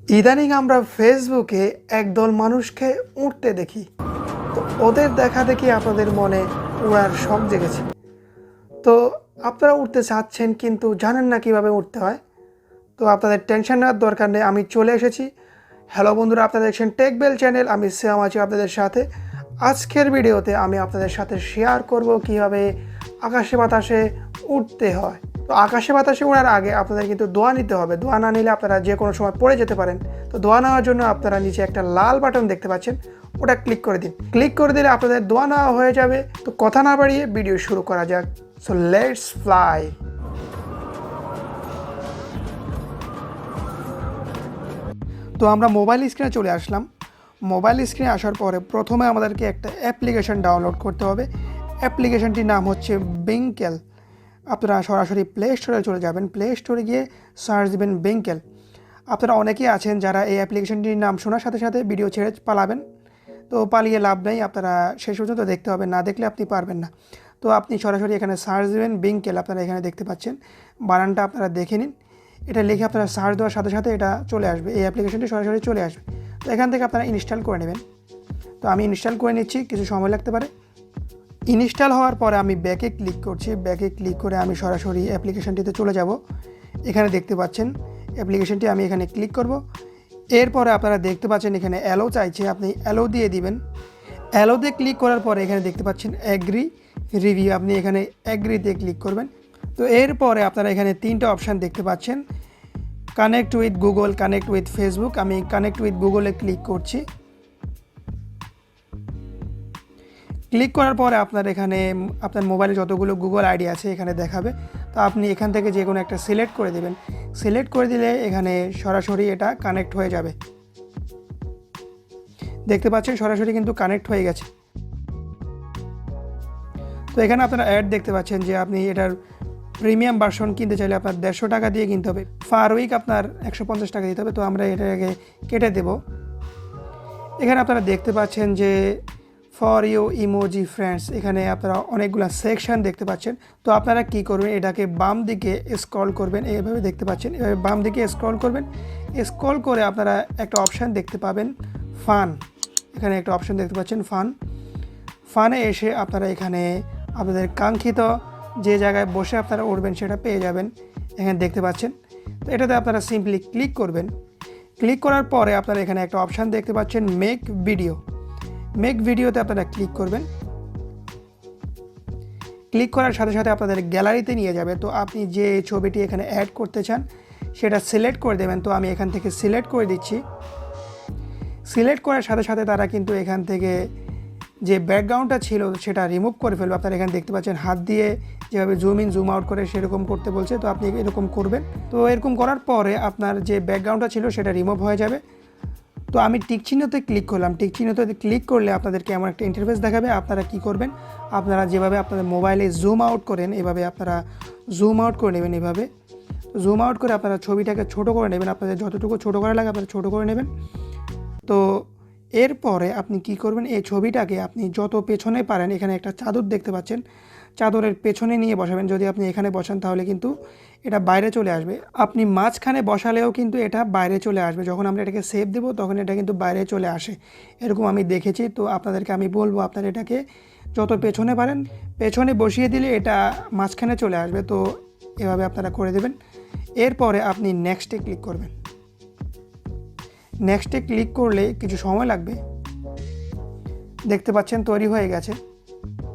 ইদানিং আমরা ফেসবুকে একদল মানুষকে উঠতে দেখি, তো ওদের দেখা দেখি আপনাদের মনে উড়ার শখ জেগেছে। তো আপনারা উঠতে চাচ্ছেন কিন্তু জানেন না কিভাবে উঠতে হয়। তো আপনাদের টেনশন নেওয়ার দরকার নেই, আমি চলে এসেছি। হ্যালো বন্ধুরা, আপনারা দেখছেন টেকবেল চ্যানেল, আমি শ্যাম আছি আপনাদের সাথে। আজকের ভিডিওতে আমি আপনাদের সাথে শেয়ার করব কিভাবে আকাশে বাতাসে উঠতে হয়। তো আকাশে বাতাসে ওড়ার আগে আপনাদের কিন্তু দোয়া নিতে হবে। দোয়া না নিলে আপনারা যে কোনো সময় পড়ে যেতে পারেন। তো দোয়া নেওয়ার জন্য আপনারা নিচে একটা লাল বাটন দেখতে পাচ্ছেন, ওটা ক্লিক করে দিন। ক্লিক করে দিলে আপনাদের দোয়া নেওয়া হয়ে যাবে। তো কথা না বাড়িয়ে ভিডিও শুরু করা যাক। So let's fly. তো আমরা মোবাইল স্ক্রিনে চলে আসলাম। মোবাইল স্ক্রিনে আসার পরে প্রথমে আমাদেরকে একটা অ্যাপ্লিকেশন ডাউনলোড করতে হবে। অ্যাপ্লিকেশনটির নাম হচ্ছে vinkle। আপনারা সরাসরি প্লে স্টোরে চলে যাবেন। প্লে স্টোরে গিয়ে সার্চ দেবেন vinkle। আপনারা অনেকেই আছেন যারা এই অ্যাপ্লিকেশনটির নাম শোনার সাথে সাথে ভিডিও ছেড়ে পালাবেন। তো পালিয়ে লাভ নেই, আপনারা শেষ পর্যন্ত দেখতে হবে, না দেখলে আপনি পারবেন না। তো আপনি সরাসরি এখানে সার্চ দেবেন vinkle। আপনারা এখানে দেখতে পাচ্ছেন, বানানটা আপনারা দেখে নিন। এটা লিখে আপনারা সার্চ দেওয়ার সাথে সাথে এটা চলে আসবে, এই অ্যাপ্লিকেশনটি সরাসরি চলে আসবে। তো এখান থেকে আপনারা ইনস্টল করে নেবেন। তো আমি ইনস্টল করে নিচ্ছি, কিছু সময় লাগতে পারে। ইনস্টল হওয়ার পরে আমি ব্যাকে ক্লিক করছি। ব্যাকে ক্লিক করে আমি সরাসরি অ্যাপ্লিকেশনটিতে চলে যাব। এখানে দেখতে পাচ্ছেন অ্যাপ্লিকেশনটি, আমি এখানে ক্লিক করব। এরপরে আপনারা দেখতে পাচ্ছেন এখানে অ্যালো চাইছে, আপনি অ্যালো দিয়ে দিবেন। অ্যালো দিয়ে ক্লিক করার পরে এখানে দেখতে পাচ্ছেন অ্যাগ্রি রিভিউ, আপনি এখানে অ্যাগ্রিতে ক্লিক করবেন। তো এরপরে আপনারা এখানে তিনটা অপশান দেখতে পাচ্ছেন, connect with Google, connect with Facebook. আমি কানেক্ট উইথ গুগলে ক্লিক করছি। ক্লিক করার পরে আপনার এখানে আপনার মোবাইলে যতগুলো গুগল আইডি আছে এখানে দেখাবে। তো আপনি এখান থেকে যে কোনো একটা সিলেক্ট করে দেবেন। সিলেক্ট করে দিলে এখানে সরাসরি এটা কানেক্ট হয়ে যাবে। দেখতে পাচ্ছেন সরাসরি কিন্তু কানেক্ট হয়ে গেছে। তো এখানে আপনারা অ্যাড দেখতে পাচ্ছেন যে আপনি এটার প্রিমিয়াম ভার্সন কিনতে চাইলে আপনার 150 টাকা দিয়ে কিনতে হবে, পার উইক আপনার 150 টাকা দিতে হবে। তো আমরা এটাকে কেটে দেব। এখানে আপনারা দেখতে পাচ্ছেন যে ফর ইউ ইমোজি ফ্রেন্ডস, এখানে আপনারা অনেকগুলো সেকশন দেখতে পাচ্ছেন। তো আপনারা কি করবেন, এটাকে বাম দিকে স্ক্রল করবেন, এইভাবে দেখতে পাচ্ছেন, এভাবে বাম দিকে স্ক্রল করবেন। স্ক্রল করে আপনারা একটা অপশান দেখতে পাবেন ফান, এখানে একটা অপশান দেখতে পাচ্ছেন ফান। ফানে এসে আপনারা এখানে আপনাদের কাঙ্ক্ষিত যে জায়গায় বসে আপনারা উঠবেন সেটা পেয়ে যাবেন, এখানে দেখতে পাচ্ছেন। তো এটাতে আপনারা সিম্পলি ক্লিক করবেন। ক্লিক করার পরে আপনারা এখানে একটা অপশান দেখতে পাচ্ছেন মেক ভিডিও। মেক ভিডিওতে আপনারা ক্লিক করবেন। ক্লিক করার সাথে সাথে আপনাদের গ্যালারিতে নিয়ে যাবে। তো আপনি যে ছবিটি এখানে অ্যাড করতে চান সেটা সিলেক্ট করে দেবেন। তো আমি এখান থেকে সিলেক্ট করে দিচ্ছি। সিলেক্ট করার সাথে সাথে তারা কিন্তু এখান থেকে যে ব্যাকগ্রাউন্ডটা ছিল সেটা রিমুভ করে ফেলবে। আপনারা এখানে দেখতে পাচ্ছেন হাত দিয়ে যেভাবে জুম ইন জুম আউট করে সেরকম করতে বলছে। তো আপনি এরকম করবেন। তো এরকম করার পরে আপনার যে ব্যাকগ্রাউন্ডটা ছিল সেটা রিমুভ হয়ে যাবে। তো আমি টিক চিহ্নতে ক্লিক করলাম। টিক চিহ্নতে ক্লিক করলে আপনাদেরকে এমন একটা ইন্টারফেস দেখাবে। আপনারা কি করবেন, আপনারা যেভাবে আপনাদের মোবাইলে জুম আউট করেন এভাবে আপনারা জুম আউট করে নেবেন। এভাবে জুম আউট করে আপনারা ছবিটাকে ছোট করে নেবেন, আপনাদের যতটুকু ছোট করা লাগে আপনারা ছোট করে নেবেন। তো এরপরে আপনি কি করবেন, এই ছবিটাকে আপনি যত পেছনে পারেন, এখানে একটা চাদর দেখতে পাচ্ছেন, চাদরের পেছনে নিয়ে বসাবেন। যদি আপনি এখানে বসান তাহলে কিন্তু এটা বাইরে চলে আসবে। আপনি মাঝখানে বসালেও কিন্তু এটা বাইরে চলে আসবে। যখন আমরা এটাকে সেভ দেবো তখন এটা কিন্তু বাইরে চলে আসে, এরকম আমি দেখেছি। তো আপনাদেরকে আমি বলবো আপনারা এটাকে যত পেছনে পারেন পেছনে বসিয়ে দিলে এটা মাঝখানে চলে আসবে। তো এভাবে আপনারা করে দেবেন। এরপরে আপনি নেক্সটে ক্লিক করবেন। নেক্সটে ক্লিক করলে কিছু সময় লাগবে। দেখতে পাচ্ছেন তৈরি হয়ে গেছে।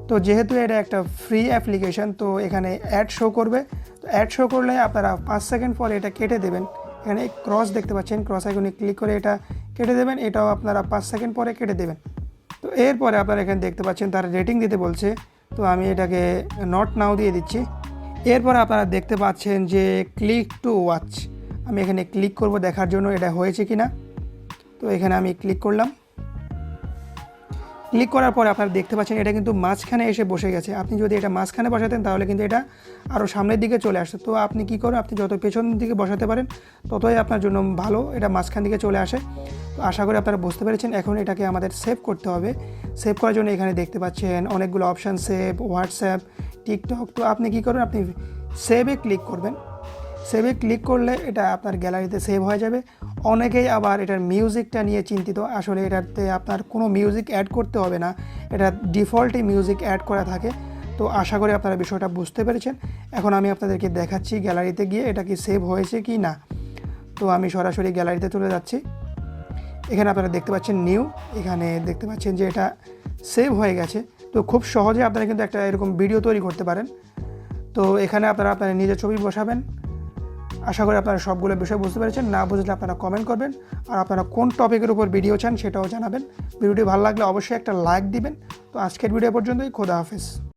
তো যেহেতু এটা একটা ফ্রি অ্যাপ্লিকেশন তো এখানে অ্যাড শো করবে। তো অ্যাড শো করলে আপনারা 5 সেকেন্ড পরে এটা কেটে দেবেন। এখানে ক্রস দেখতে পাচ্ছেন, ক্রস আইকনে ক্লিক করে এটা কেটে দেবেন। এটাও আপনারা 5 সেকেন্ড পরে কেটে দেবেন। তো এরপরে আপনারা এখানে দেখতে পাচ্ছেন তারা রেটিং দিতে বলছে। তো আমি এটাকে নট নাও দিয়ে দিচ্ছি। এরপরে আপনারা দেখতে পাচ্ছেন যে ক্লিক টু ওয়াচ, আমি এখানে ক্লিক করব দেখার জন্য এটা হয়েছে কি না। তো এখানে আমি ক্লিক করলাম। ক্লিক করার পরে আপনারা দেখতে পাচ্ছেন এটা কিন্তু মাঝখানে এসে বসে গেছে। আপনি যদি এটা মাঝখানে বসাতেন তাহলে কিন্তু এটা আরও সামনের দিকে চলে আসতো। তো আপনি কি করবেন, আপনি যত পেছন দিকে বসাতে পারেন ততই আপনার জন্য ভালো, এটা মাঝখান দিকে চলে আসে। তো আশা করি আপনারা বুঝতে পেরেছেন। এখন এটাকে আমাদের সেভ করতে হবে। সেভ করার জন্য এখানে দেখতে পাচ্ছেন অনেকগুলো অপশান, সেভ, হোয়াটসঅ্যাপ, টিকটক। তো আপনি কি করবেন, আপনি সেভে ক্লিক করবেন। সেভে ক্লিক করলে এটা আপনার গ্যালারিতে সেভ হয়ে যাবে। অনেকেই আবার এটার মিউজিকটা নিয়ে চিন্তিত, আসলে এটাতে আপনার কোনো মিউজিক অ্যাড করতে হবে না, এটা ডিফল্টই মিউজিক অ্যাড করা থাকে। তো আশা করি আপনারা বিষয়টা বুঝতে পেরেছেন। এখন আমি আপনাদেরকে দেখাচ্ছি গ্যালারিতে গিয়ে এটা কি সেভ হয়েছে কি না। তো আমি সরাসরি গ্যালারিতে চলে যাচ্ছি। এখানে আপনারা দেখতে পাচ্ছেন নিউ, এখানে দেখতে পাচ্ছেন যে এটা সেভ হয়ে গেছে। তো খুব সহজে আপনারা কিন্তু একটা এরকম ভিডিও তৈরি করতে পারেন। তো এখানে আপনারা আপনার নিজের ছবি বসাবেন। আশা করি আপনারা সবগুলো বিষয় বুঝতে পেরেছেন। না বুঝলে আপনারা কমেন্ট করবেন, আর আপনারা কোন টপিকের উপর ভিডিও চান সেটাও জানাবেন। ভিডিওটি ভালো লাগলে অবশ্যই একটা লাইক দিবেন। তো আজকের ভিডিও পর্যন্তই, খোদা হাফেজ।